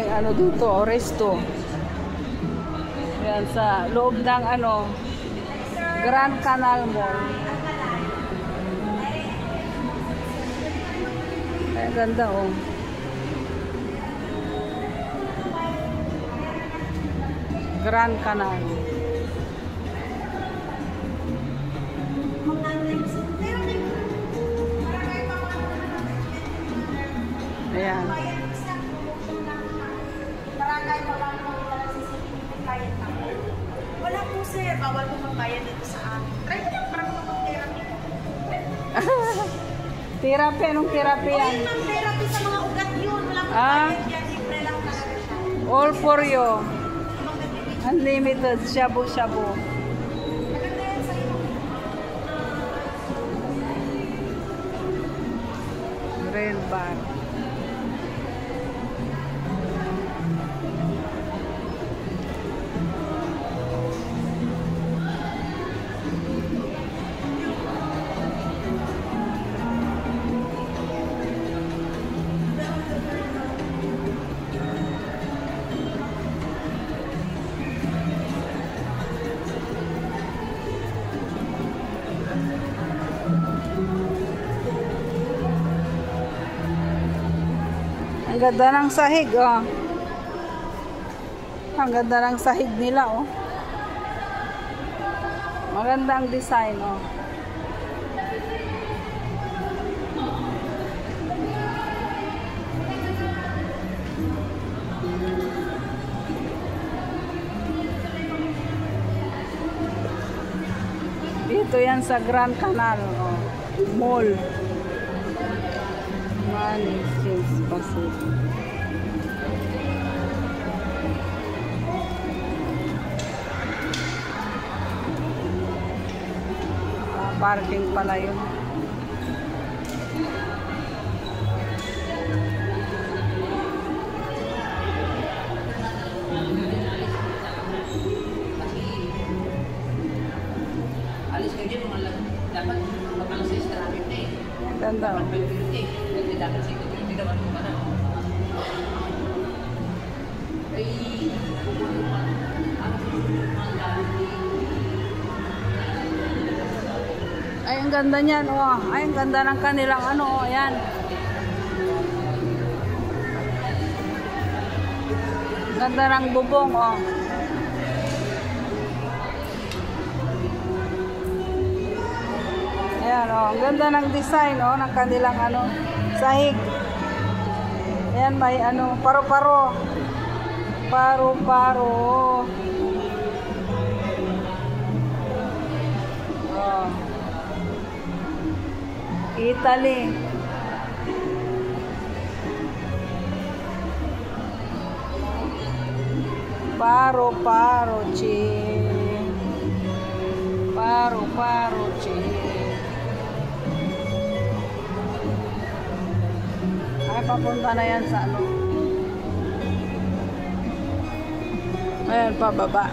daming ano dito, resto. Yan sa loob ng ano, Grand Canal Mall. Ay, ganda oh. Grand Canal. Ayan. Wala po sir, bawal po magbayad dito sa amin. Try ko lang para mag-therapy. Therapy, anong therapy yan? Oil ma'am, therapy sa mga ugat yun. Wala po bayad yan, libre lang talaga siya. All for you. Unlimited, shabu-shabu. Maganda yan sa iyo. Grill bar. Ang ganda ng sahig, oh. Ang ganda ng sahig nila, oh. Maganda ang design, oh. Dito yan sa Grand Canal, oh. Mall. Money Exchange Pacific. Parking pala yun. Alis kayo dyan, dapat mapalasis na namin na eh. Ganda. Dapat security naman mo ka na. Ay, ay, ang ganda niyan, oh. Ay, ang ganda ng kanilang ano, oh. Ayan. Ganda ng bubong, oh. Ayan, oh. Ang ganda ng design, oh, ng kanilang ano, sahig. Ayan, may ano, paro-paro. Paro-paro. Oh. Italy. Paro-paro, chi. Paro-paro, chi. Ay, papunta na yan sa ano. Ayan, pababa.